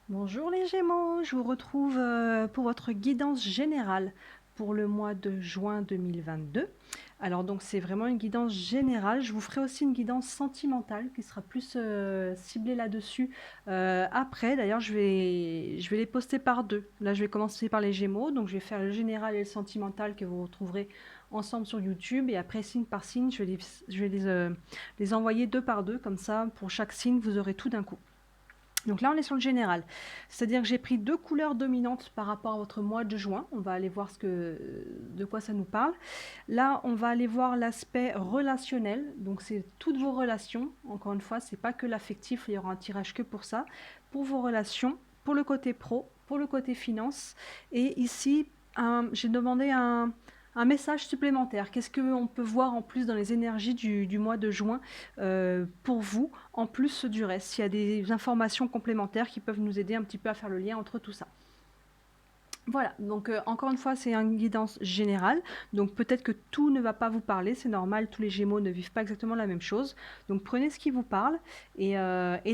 Bonjour les Gémeaux, je vous retrouve pour votre guidance générale pour le mois de juin 2022. Alors donc c'est vraiment une guidance générale, je vous ferai aussi une guidance sentimentale qui sera plus ciblée là-dessus après. D'ailleurs je vais les poster par deux. Là je vais commencer par les Gémeaux, donc je vais faire le général et le sentimental que vous retrouverez ensemble sur YouTube et après signe par signe je vais les envoyer deux par deux, comme ça pour chaque signe vous aurez tout d'un coup. Donc là, on est sur le général. C'est-à-dire que j'ai pris deux couleurs dominantes par rapport à votre mois de juin. On va aller voir de quoi ça nous parle. Là, on va aller voir l'aspect relationnel. Donc, c'est toutes vos relations. Encore une fois, c'est pas que l'affectif. Il y aura un tirage que pour ça. Pour vos relations, pour le côté pro, pour le côté finance. Et ici, j'ai demandé un message supplémentaire. Qu'est-ce qu'on peut voir en plus dans les énergies du mois de juin pour vous, en plus du reste, s'il y a des informations complémentaires qui peuvent nous aider un petit peu à faire le lien entre tout ça. Voilà, donc encore une fois, c'est une guidance générale, donc peut-être que tout ne va pas vous parler, c'est normal, tous les Gémeaux ne vivent pas exactement la même chose, donc prenez ce qui vous parle, et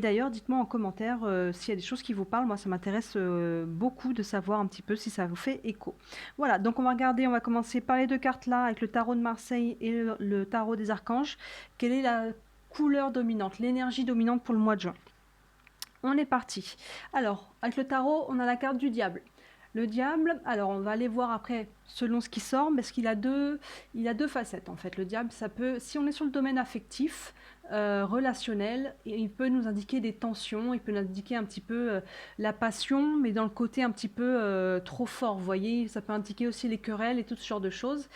d'ailleurs, dites-moi en commentaire s'il y a des choses qui vous parlent, moi ça m'intéresse beaucoup de savoir un petit peu si ça vous fait écho. Voilà, donc on va regarder, on va commencer par les deux cartes là, avec le tarot de Marseille et le tarot des archanges. Quelle est la couleur dominante, l'énergie dominante pour le mois de juin? On est parti. Alors, avec le tarot, on a la carte du diable. Le diable, alors on va aller voir après selon ce qui sort, parce il a deux facettes en fait. Le diable, ça peut, si on est sur le domaine affectif, relationnel, il peut nous indiquer des tensions, il peut nous indiquer un petit peu la passion, mais dans le côté un petit peu trop fort, vous voyez, ça peut indiquer aussi les querelles et tout ce genre de choses.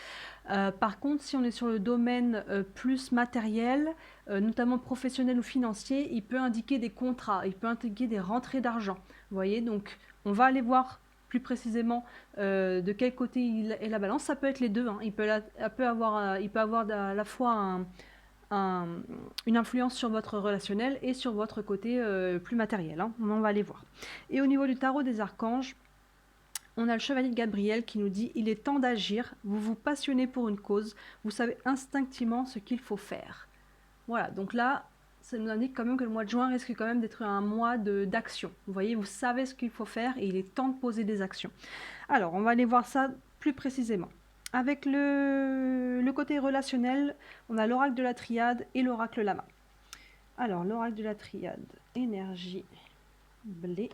Par contre, si on est sur le domaine plus matériel, notamment professionnel ou financier, il peut indiquer des contrats, il peut indiquer des rentrées d'argent. Vous voyez, donc on va aller voir plus précisément de quel côté il est la balance. Ça peut être les deux. Hein. Il peut avoir à la fois une influence sur votre relationnel et sur votre côté plus matériel. Hein. On va aller voir. Et au niveau du tarot des archanges, on a le chevalier de Gabriel qui nous dit « Il est temps d'agir, vous vous passionnez pour une cause, vous savez instinctivement ce qu'il faut faire. » Voilà, donc là, ça nous indique quand même que le mois de juin risque quand même d'être un mois d'action. Vous voyez, vous savez ce qu'il faut faire et il est temps de poser des actions. Alors, on va aller voir ça plus précisément. Avec le côté relationnel, on a l'oracle de la triade et l'oracle lama. Alors, l'oracle de la triade, énergie, blé.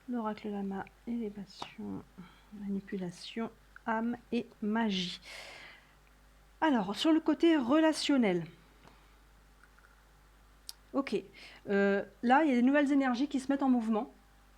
L'oracle lama, élévation, manipulation, âme et magie. Alors, sur le côté relationnel, ok, là, il y a des nouvelles énergies qui se mettent en mouvement.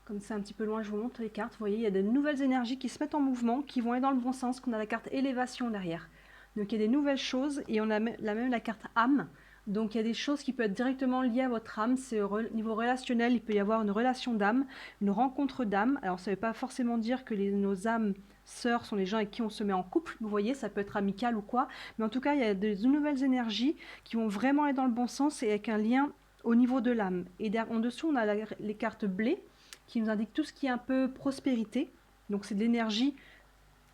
Comme c'est un petit peu loin, je vous montre les cartes. Vous voyez, il y a des nouvelles énergies qui se mettent en mouvement, qui vont aller dans le bon sens, qu'on a la carte élévation derrière. Donc, il y a des nouvelles choses, et on a même la carte âme. Donc, il y a des choses qui peuvent être directement liées à votre âme. C'est au niveau relationnel, il peut y avoir une relation d'âme, une rencontre d'âme. Alors, ça ne veut pas forcément dire que nos âmes sœurs sont les gens avec qui on se met en couple. Vous voyez, ça peut être amical ou quoi. Mais en tout cas, il y a des nouvelles énergies qui vont vraiment aller dans le bon sens et avec un lien au niveau de l'âme. Et en dessous, on a les cartes blé qui nous indiquent tout ce qui est un peu prospérité. Donc, c'est de l'énergie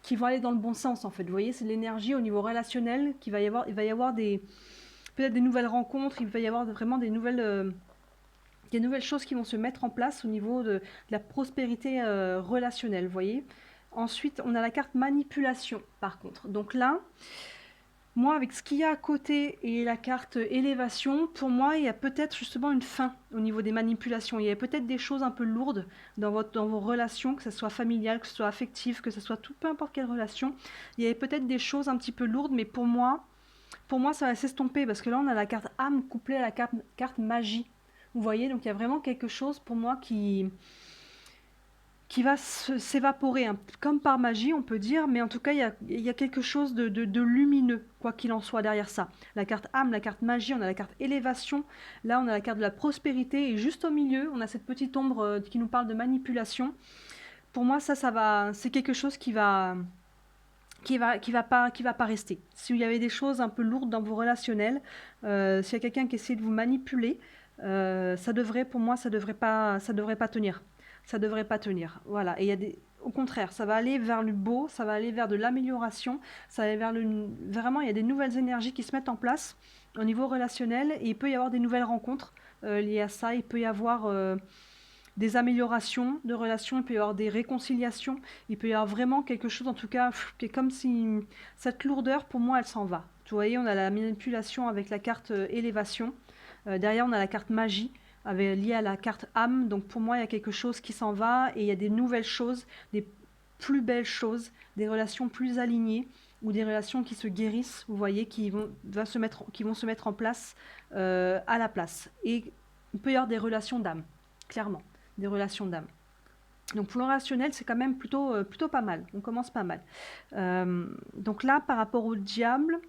qui va aller dans le bon sens, en fait. Vous voyez, c'est de l'énergie au niveau relationnel qu'il va y avoir. Il va y avoir peut-être des nouvelles rencontres, il va y avoir vraiment des nouvelles choses qui vont se mettre en place au niveau de la prospérité relationnelle, vous voyez. Ensuite, on a la carte manipulation, par contre. Donc là, moi, avec ce qu'il y a à côté et la carte élévation, pour moi, il y a peut-être justement une fin au niveau des manipulations. Il y a peut-être des choses un peu lourdes dans vos relations, que ce soit familiale, que ce soit affective, que ce soit tout, peu importe quelle relation. Il y avait peut-être des choses un petit peu lourdes, mais pour moi, ça va s'estomper parce que là, on a la carte âme couplée à la carte magie. Vous voyez, donc il y a vraiment quelque chose pour moi qui va s'évaporer, hein, comme par magie, on peut dire, mais en tout cas, il y a quelque chose de lumineux, quoi qu'il en soit, derrière ça. La carte âme, la carte magie, on a la carte élévation, là, on a la carte de la prospérité, et juste au milieu, on a cette petite ombre qui nous parle de manipulation. Pour moi, c'est quelque chose qui va pas rester. Si il y avait des choses un peu lourdes dans vos relationnels, s'il y a quelqu'un qui essaie de vous manipuler, pour moi, ça devrait pas tenir. Ça devrait pas tenir. Voilà. Et au contraire, ça va aller vers le beau, ça va aller vers de l'amélioration, ça va aller vraiment, il y a des nouvelles énergies qui se mettent en place au niveau relationnel et il peut y avoir des nouvelles rencontres liées à ça. Il peut y avoir des améliorations de relations, il peut y avoir des réconciliations, il peut y avoir vraiment quelque chose, en tout cas, qui est comme si cette lourdeur, pour moi, elle s'en va. Vous voyez, on a la manipulation avec la carte élévation. Derrière, on a la carte magie, liée à la carte âme. Donc, pour moi, il y a quelque chose qui s'en va et il y a des nouvelles choses, des plus belles choses, des relations plus alignées ou des relations qui se guérissent, vous voyez, qui vont se mettre en place à la place. Et il peut y avoir des relations d'âme, clairement, des relations d'âme. Donc pour le rationnel, c'est quand même plutôt pas mal. On commence pas mal. Donc là, par rapport au diable,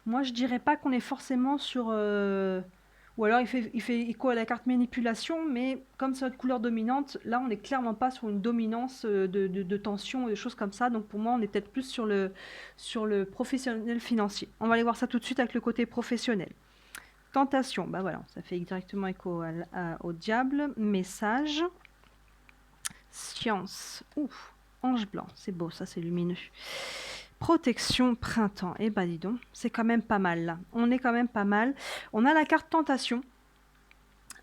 moi je dirais pas qu'on est forcément sur... ou alors il fait écho à la carte manipulation, mais comme c'est notre couleur dominante, là on n'est clairement pas sur une dominance de tension ou des choses comme ça. Donc pour moi, on est peut-être plus sur le professionnel financier. On va aller voir ça tout de suite avec le côté professionnel. Tentation, bah voilà, ça fait directement écho au diable. Message. Science. Ouf, ange blanc, c'est beau, ça c'est lumineux. Protection printemps. Eh ben dis donc, c'est quand même pas mal là. On est quand même pas mal. On a la carte tentation.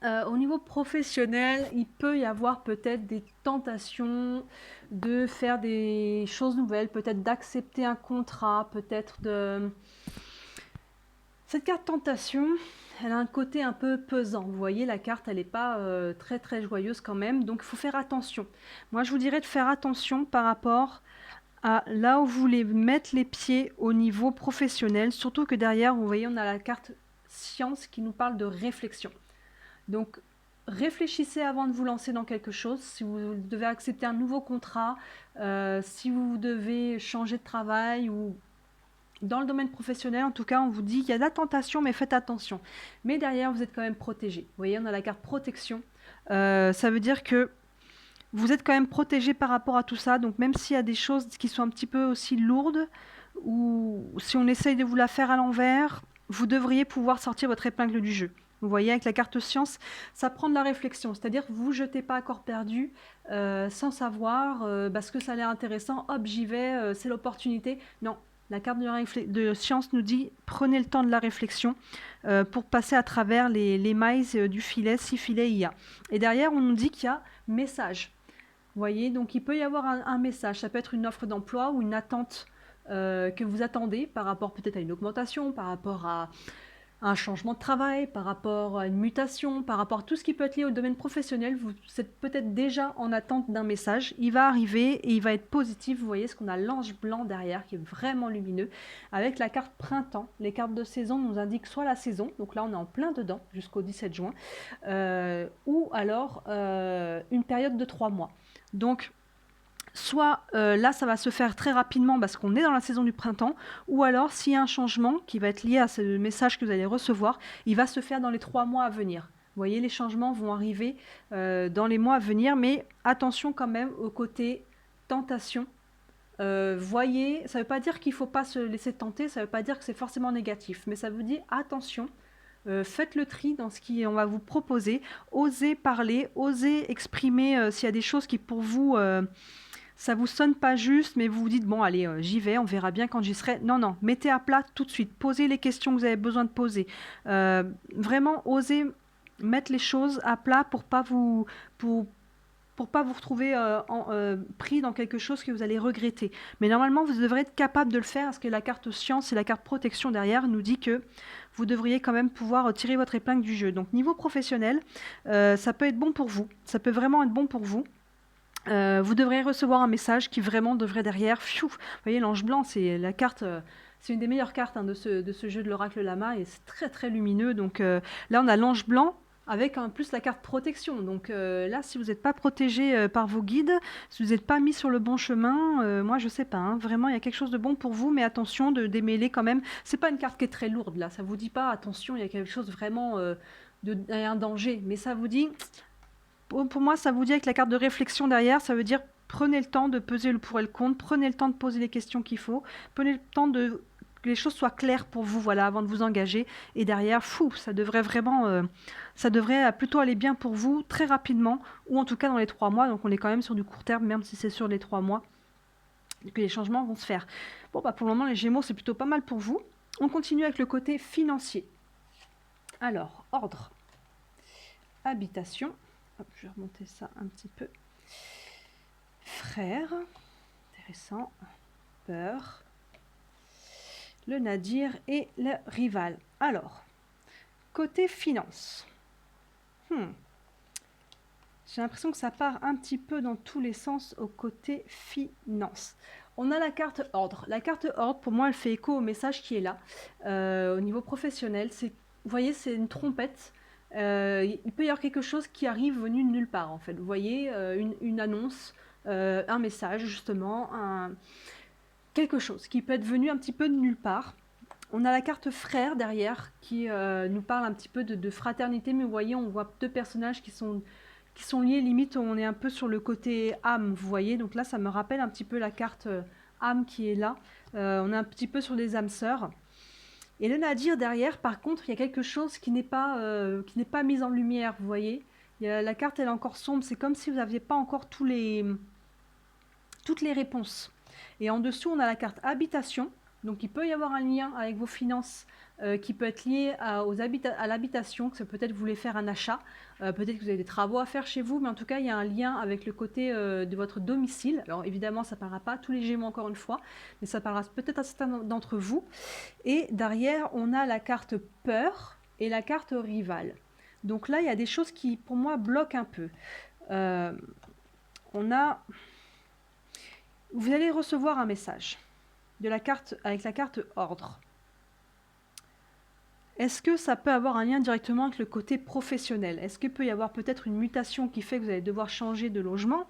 Au niveau professionnel, il peut y avoir peut-être des tentations de faire des choses nouvelles, peut-être d'accepter un contrat, peut-être de... Cette carte tentation, elle a un côté un peu pesant. Vous voyez, la carte, elle n'est pas très très joyeuse quand même, donc il faut faire attention. Moi, je vous dirais de faire attention par rapport à là où vous voulez mettre les pieds au niveau professionnel, surtout que derrière, vous voyez, on a la carte science qui nous parle de réflexion. Donc, réfléchissez avant de vous lancer dans quelque chose. Si vous devez accepter un nouveau contrat, si vous devez changer de travail ou dans le domaine professionnel, en tout cas, on vous dit qu'il y a de la tentation, mais faites attention. Mais derrière, vous êtes quand même protégé. Vous voyez, on a la carte protection. Ça veut dire que vous êtes quand même protégé par rapport à tout ça. Donc, même s'il y a des choses qui sont un petit peu aussi lourdes, ou si on essaye de vous la faire à l'envers, vous devriez pouvoir sortir votre épingle du jeu. Vous voyez, avec la carte science, ça prend de la réflexion. C'est-à-dire que vous ne jetez pas à corps perdu sans savoir, parce que ça a l'air intéressant, hop, j'y vais, c'est l'opportunité. Non, la carte de science nous dit prenez le temps de la réflexion pour passer à travers les mailles du filet, si filet il y a. Et derrière, on nous dit qu'il y a message. Vous voyez, donc il peut y avoir un message. Ça peut être une offre d'emploi ou une attente que vous attendez par rapport peut-être à une augmentation, par rapport à un changement de travail, par rapport à une mutation, par rapport à tout ce qui peut être lié au domaine professionnel. Vous êtes peut-être déjà en attente d'un message. Il va arriver et il va être positif. Vous voyez ce qu'on a l'ange blanc derrière qui est vraiment lumineux. Avec la carte printemps, les cartes de saison nous indiquent soit la saison, donc là on est en plein dedans jusqu'au 17 juin, ou alors une période de 3 mois. Donc, soit là, ça va se faire très rapidement parce qu'on est dans la saison du printemps, ou alors s'il y a un changement qui va être lié à ce message que vous allez recevoir, il va se faire dans les 3 mois à venir. Vous voyez, les changements vont arriver dans les mois à venir, mais attention quand même au côté tentation. Voyez, ça ne veut pas dire qu'il ne faut pas se laisser tenter, ça ne veut pas dire que c'est forcément négatif, mais ça vous dit attention. Faites le tri dans ce qu'on va vous proposer, osez parler, osez exprimer s'il y a des choses qui pour vous ça vous sonne pas juste, mais vous vous dites, bon, allez, j'y vais, on verra bien quand j'y serai. Non, non, mettez à plat tout de suite. Posez les questions que vous avez besoin de poser. Vraiment, osez mettre les choses à plat pour pas vous retrouver pris dans quelque chose que vous allez regretter. Mais normalement, vous devrez être capable de le faire parce que la carte science et la carte protection derrière nous dit que vous devriez quand même pouvoir tirer votre épingle du jeu. Donc, niveau professionnel, ça peut être bon pour vous. Ça peut vraiment être bon pour vous. Vous devrez recevoir un message qui vraiment devrait derrière. Vous voyez, l'ange blanc, c'est la carte, c'est une des meilleures cartes de ce jeu de l'oracle Lama et c'est très très lumineux. Donc là, on a l'ange blanc avec en plus la carte protection. Donc là, si vous n'êtes pas protégé par vos guides, si vous n'êtes pas mis sur le bon chemin, moi je sais pas. Hein, vraiment, il y a quelque chose de bon pour vous, mais attention de démêler quand même. C'est pas une carte qui est très lourde là. Ça vous dit pas attention, il y a quelque chose vraiment un danger, mais ça vous dit. Pour moi, ça vous dit avec la carte de réflexion derrière, ça veut dire prenez le temps de peser le pour et le contre, prenez le temps de poser les questions qu'il faut, prenez le temps que les choses soient claires pour vous, voilà, avant de vous engager. Et derrière, ça devrait vraiment, ça devrait plutôt aller bien pour vous très rapidement, ou en tout cas dans les 3 mois. Donc on est quand même sur du court terme, même si c'est sur les 3 mois que les changements vont se faire. Bon, bah pour le moment, les Gémeaux, c'est plutôt pas mal pour vous. On continue avec le côté financier. Alors, ordre, habitation. Hop, je vais remonter ça un petit peu. Frère, intéressant. Peur. Le nadir et le rival. Alors, côté finance. J'ai l'impression que ça part un petit peu dans tous les sens au côté finance. On a la carte ordre. La carte ordre, pour moi, elle fait écho au message qui est là. Au niveau professionnel, vous voyez, c'est une trompette. Il peut y avoir quelque chose qui arrive venu de nulle part, en fait. Vous voyez, une annonce, un message, justement, quelque chose qui peut être venu un petit peu de nulle part. On a la carte frère derrière qui nous parle un petit peu de fraternité, mais vous voyez, on voit deux personnages qui sont liés, limite on est un peu sur le côté âme, vous voyez, donc là ça me rappelle un petit peu la carte âme qui est là, on est un petit peu sur des âmes sœurs. Et le nadir derrière, par contre, il y a quelque chose qui n'est pas mis en lumière, vous voyez. La carte elle est encore sombre, c'est comme si vous n'aviez pas encore toutes les réponses. Et en dessous on a la carte habitation. Donc il peut y avoir un lien avec vos finances qui peut être lié à l'habitation, que peut-être vous voulez faire un achat, peut-être que vous avez des travaux à faire chez vous, mais en tout cas il y a un lien avec le côté de votre domicile. Alors évidemment ça ne parlera pas à tous les Gémeaux encore une fois, mais ça parlera peut-être à certains d'entre vous. Et derrière on a la carte peur et la carte rival. Donc là il y a des choses qui pour moi bloquent un peu. Vous allez recevoir un message avec la carte ordre. Est-ce que ça peut avoir un lien directement avec le côté professionnel? Est-ce qu'il peut y avoir peut-être une mutation qui fait que vous allez devoir changer de logement?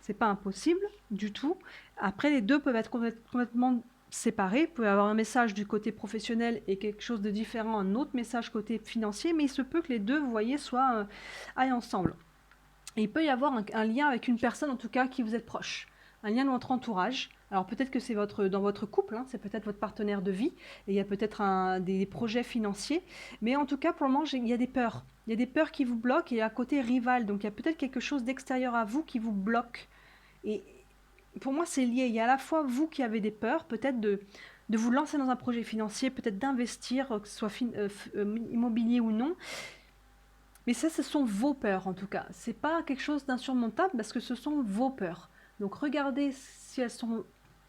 C'est pas impossible du tout. Après, les deux peuvent être complètement séparés. Vous pouvez avoir un message du côté professionnel et quelque chose de différent, un autre message côté financier, mais il se peut que les deux, vous voyez, aillent ensemble. Et il peut y avoir un lien avec une personne, en tout cas, qui vous est proche. Un lien de votre entourage. Alors peut-être que c'est dans votre couple, hein, c'est peut-être votre partenaire de vie, et il y a peut-être des projets financiers, mais en tout cas pour le moment il y a des peurs. Il y a des peurs qui vous bloquent et à côté rival, donc il y a peut-être quelque chose d'extérieur à vous qui vous bloque. Et pour moi c'est lié, il y a à la fois vous qui avez des peurs, peut-être de vous lancer dans un projet financier, peut-être d'investir, que ce soit immobilier ou non. Mais ça, ce sont vos peurs en tout cas. Ce n'est pas quelque chose d'insurmontable parce que ce sont vos peurs. Donc regardez si elles sont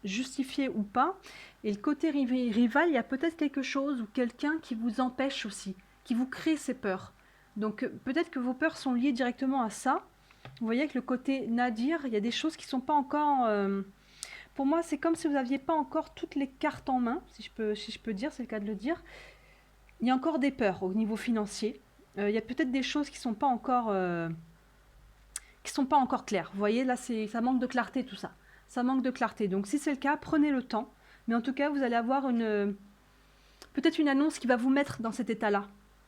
justifiées ou pas. Et le côté rival, il y a peut-être quelque chose ou quelqu'un qui vous empêche aussi, qui vous crée ces peurs. Donc peut-être que vos peurs sont liées directement à ça. Vous voyez que le côté nadir, il y a des choses qui ne sont pas encore... Pour moi, c'est comme si vous n'aviez pas encore toutes les cartes en main, si je peux dire, c'est le cas de le dire. Il y a encore des peurs au niveau financier. Il y a peut-être des choses qui ne sont pas encore claires. Vous voyez, là, ça manque de clarté tout ça. Ça manque de clarté. Donc si c'est le cas, prenez le temps. Mais en tout cas, vous allez avoir peut-être une annonce qui va vous mettre dans cet état-là.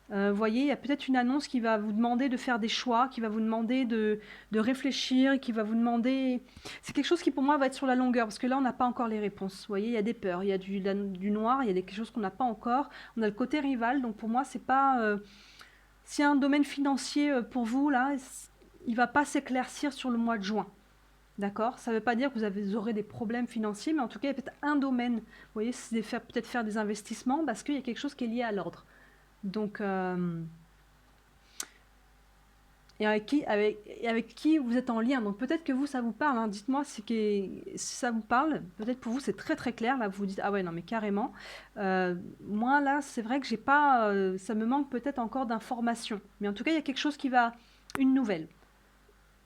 Vous voyez, il y a peut-être une annonce qui va vous demander de faire des choix, qui va vous demander de réfléchir, qui va vous demander... C'est quelque chose qui pour moi va être sur la longueur, parce que là on n'a pas encore les réponses. Vous voyez, il y a des peurs, il y a du noir, il y a quelque chose qu'on n'a pas encore. On a le côté rival, donc pour moi c'est pas... S'il y a un domaine financier pour vous, là, il ne va pas s'éclaircir sur le mois de juin. D'accord? Ça ne veut pas dire que vous aurez des problèmes financiers, mais en tout cas, il y a peut-être un domaine. Vous voyez, c'est peut-être faire des investissements parce qu'il y a quelque chose qui est lié à l'ordre. Donc, et avec qui vous êtes en lien. Donc peut-être que vous, ça vous parle. Hein. Dites-moi si ça vous parle. Peut-être pour vous, c'est très très clair. Là, vous vous dites, ah ouais, non, mais carrément. Moi, là, c'est vrai que j'ai pas... ça me manque peut-être encore d'informations. Mais en tout cas, il y a quelque chose une nouvelle,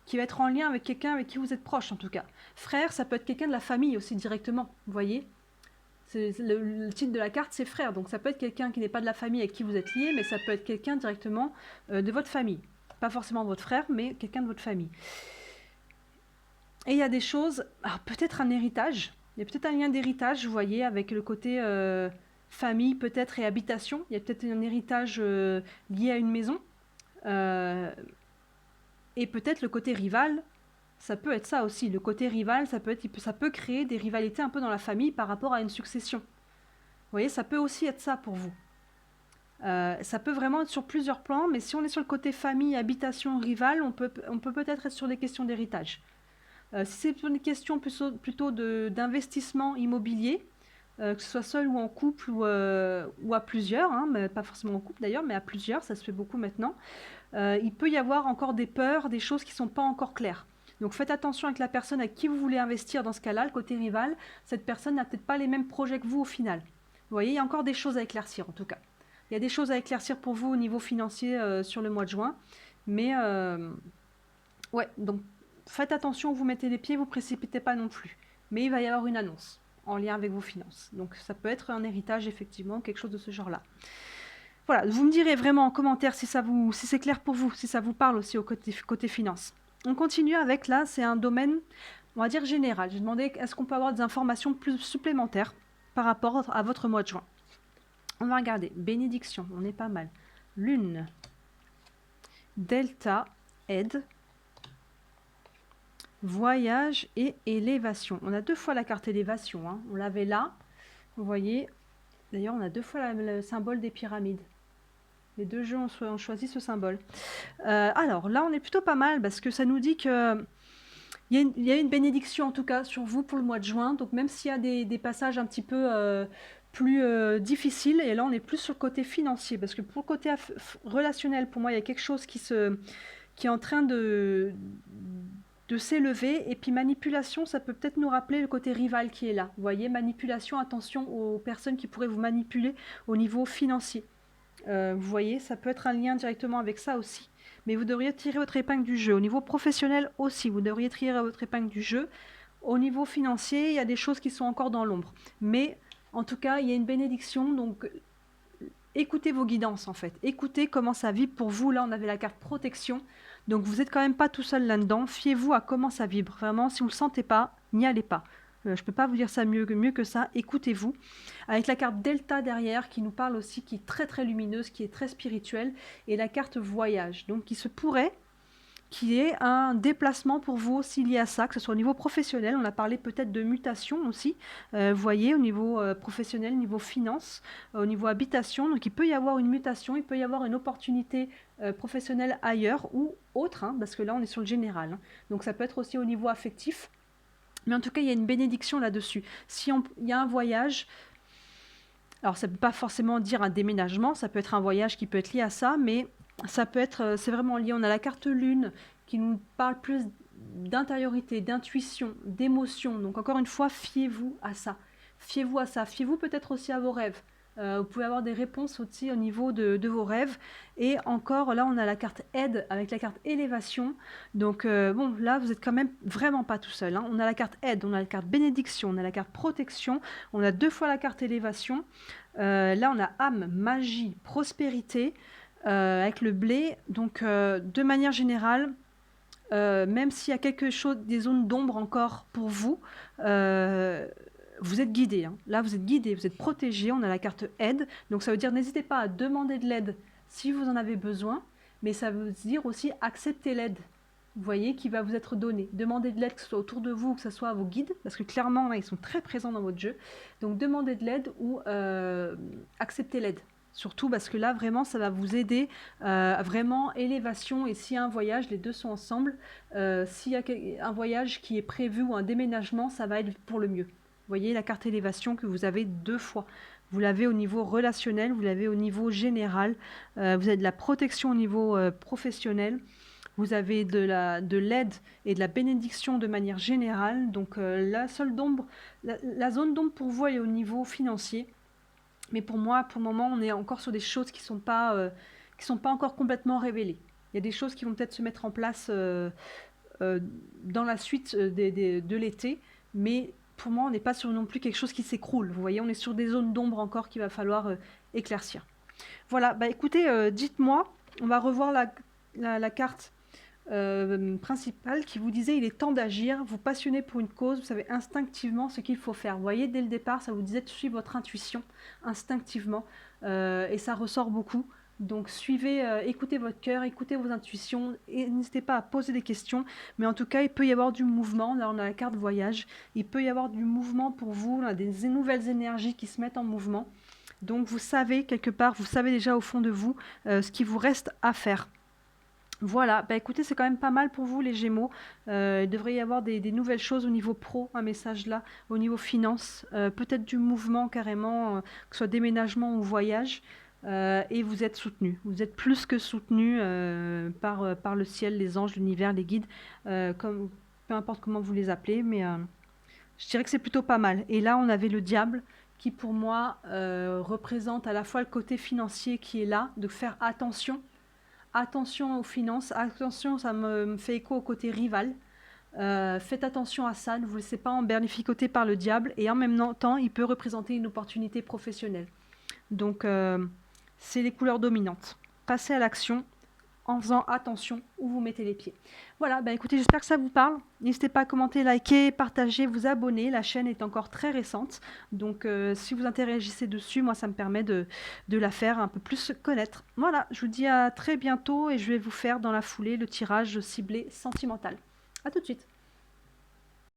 qui va être en lien avec quelqu'un avec qui vous êtes proche, en tout cas. Frère, ça peut être quelqu'un de la famille aussi, directement. Vous voyez? Le titre de la carte, c'est frère. Donc ça peut être quelqu'un qui n'est pas de la famille avec qui vous êtes lié, mais ça peut être quelqu'un directement de votre famille. Pas forcément votre frère, mais quelqu'un de votre famille. Et il y a des choses, peut-être un héritage. Il y a peut-être un lien d'héritage, vous voyez, avec le côté famille peut-être et habitation. Il y a peut-être un héritage lié à une maison. Et peut-être le côté rival, ça peut être ça aussi. Le côté rival, ça peut créer des rivalités un peu dans la famille par rapport à une succession. Vous voyez, ça peut aussi être ça pour vous. Ça peut vraiment être sur plusieurs plans, mais si on est sur le côté famille, habitation, rival, on peut peut-être être sur des questions d'héritage. Si c'est sur des questions plutôt d'investissement immobilier, que ce soit seul ou en couple ou à plusieurs, hein, mais pas forcément en couple d'ailleurs, mais à plusieurs, ça se fait beaucoup maintenant. Il peut y avoir encore des peurs, des choses qui ne sont pas encore claires. Donc faites attention avec la personne avec qui vous voulez investir dans ce cas-là, le côté rival. Cette personne n'a peut-être pas les mêmes projets que vous au final. Vous voyez, il y a encore des choses à éclaircir en tout cas. Il y a des choses à éclaircir pour vous au niveau financier sur le mois de juin. Mais ouais, donc faites attention où vous mettez les pieds, vous ne précipitez pas non plus. Mais il va y avoir une annonce en lien avec vos finances. Donc ça peut être un héritage effectivement, quelque chose de ce genre-là. Voilà, vous me direz vraiment en commentaire si c'est clair pour vous, si ça vous parle aussi au côté finance. On continue avec, là, c'est un domaine, on va dire général. J'ai demandé est-ce qu'on peut avoir des informations plus supplémentaires par rapport à votre mois de juin. On va regarder, bénédiction, on est pas mal. Lune, delta, aide, voyage et élévation. On a 2 fois la carte élévation, hein. On l'avait là, vous voyez. D'ailleurs, on a 2 fois le symbole des pyramides. Les 2 jeux ont choisi ce symbole. Alors là, on est plutôt pas mal parce que ça nous dit que il y a une bénédiction en tout cas sur vous pour le mois de juin. Donc même s'il y a des passages un petit peu plus difficiles, et là on est plus sur le côté financier parce que pour le côté relationnel, pour moi, il y a quelque chose qui est en train de s'élever. Et puis manipulation, ça peut peut-être nous rappeler le côté rival qui est là. Vous voyez, manipulation, attention aux personnes qui pourraient vous manipuler au niveau financier. Vous voyez, ça peut être un lien directement avec ça aussi. Mais vous devriez tirer votre épingle du jeu. Au niveau professionnel aussi, vous devriez tirer votre épingle du jeu. Au niveau financier, il y a des choses qui sont encore dans l'ombre. Mais en tout cas, il y a une bénédiction. Donc, écoutez vos guidances en fait. Écoutez comment ça vibre pour vous. Là, on avait la carte protection. Donc, vous n'êtes quand même pas tout seul là-dedans. Fiez-vous à comment ça vibre. Vraiment, si vous ne le sentez pas, n'y allez pas. Je ne peux pas vous dire ça mieux que ça. Écoutez-vous. Avec la carte Delta derrière qui nous parle aussi, qui est très très lumineuse, qui est très spirituelle. Et la carte Voyage. Donc, qui se pourrait qu'il y ait un déplacement pour vous aussi lié à ça, que ce soit au niveau professionnel. On a parlé peut-être de mutation aussi, vous voyez, au niveau professionnel, au niveau finance, au niveau habitation. Donc il peut y avoir une mutation, il peut y avoir une opportunité professionnelle ailleurs ou autre, hein, parce que là on est sur le général. Hein. Donc ça peut être aussi au niveau affectif. Mais en tout cas, il y a une bénédiction là-dessus. Si il y a un voyage, alors ça ne peut pas forcément dire un déménagement, ça peut être un voyage qui peut être lié à ça, mais ça peut être, c'est vraiment lié. On a la carte lune qui nous parle plus d'intériorité, d'intuition, d'émotion. Donc encore une fois, fiez-vous à ça. Fiez-vous à ça. Fiez-vous peut-être aussi à vos rêves. Vous pouvez avoir des réponses aussi au niveau de vos rêves. Et encore, là, on a la carte aide avec la carte élévation. Donc, bon, là, vous êtes quand même vraiment pas tout seul. Hein. On a la carte aide, on a la carte bénédiction, on a la carte protection, on a 2 fois la carte élévation. Là, on a âme, magie, prospérité avec le blé. Donc, de manière générale, même s'il y a quelque chose, des zones d'ombre encore pour vous, vous êtes guidé. Hein. Là, vous êtes guidé, vous êtes protégé. On a la carte aide. Donc, ça veut dire n'hésitez pas à demander de l'aide si vous en avez besoin. Mais ça veut dire aussi accepter l'aide. Vous voyez, qui va vous être donnée. Demandez de l'aide, que ce soit autour de vous ou que ce soit à vos guides. Parce que clairement, là, ils sont très présents dans votre jeu. Donc, demandez de l'aide ou acceptez l'aide. Surtout parce que là, vraiment, ça va vous aider. Vraiment, élévation et s'il y a un voyage, les deux sont ensemble. S'il y a un voyage qui est prévu ou un déménagement, ça va être pour le mieux. Vous voyez la carte élévation que vous avez 2 fois. Vous l'avez au niveau relationnel, vous l'avez au niveau général. Vous avez de la protection au niveau professionnel. Vous avez de l'aide et de la bénédiction de manière générale. Donc la zone d'ombre pour vous est au niveau financier. Mais pour moi, pour le moment, on est encore sur des choses qui sont pas encore complètement révélées. Il y a des choses qui vont peut-être se mettre en place dans la suite de l'été, mais pour moi, on n'est pas sur non plus quelque chose qui s'écroule. Vous voyez, on est sur des zones d'ombre encore qu'il va falloir éclaircir. Voilà, bah écoutez, dites-moi, on va revoir la carte principale qui vous disait il est temps d'agir, vous passionnez pour une cause, vous savez instinctivement ce qu'il faut faire. Vous voyez, dès le départ, ça vous disait de suivre votre intuition instinctivement et ça ressort beaucoup. Donc écoutez votre cœur, écoutez vos intuitions et n'hésitez pas à poser des questions. Mais en tout cas, il peut y avoir du mouvement. Là, on a la carte voyage. Il peut y avoir du mouvement pour vous. On a des nouvelles énergies qui se mettent en mouvement. Donc vous savez quelque part, vous savez déjà au fond de vous ce qu'il vous reste à faire. Voilà, bah écoutez, c'est quand même pas mal pour vous les Gémeaux. Il devrait y avoir des nouvelles choses au niveau pro, un message là, au niveau finance, peut-être du mouvement carrément, que ce soit déménagement ou voyage, et vous êtes soutenu. Vous êtes plus que soutenu par le ciel, les anges, l'univers, les guides, comme, peu importe comment vous les appelez, mais je dirais que c'est plutôt pas mal. Et là, on avait le diable qui, pour moi, représente à la fois le côté financier qui est là, de faire attention. Attention aux finances, attention, ça me fait écho au côté rival. Faites attention à ça, ne vous laissez pas emberlificoter par le diable et en même temps, il peut représenter une opportunité professionnelle. Donc, c'est les couleurs dominantes. Passez à l'action en faisant attention où vous mettez les pieds. Voilà, bah écoutez, j'espère que ça vous parle. N'hésitez pas à commenter, liker, partager, vous abonner. La chaîne est encore très récente. Donc, si vous interagissez dessus, moi, ça me permet de la faire un peu plus connaître. Voilà, je vous dis à très bientôt et je vais vous faire dans la foulée le tirage ciblé sentimental. À tout de suite.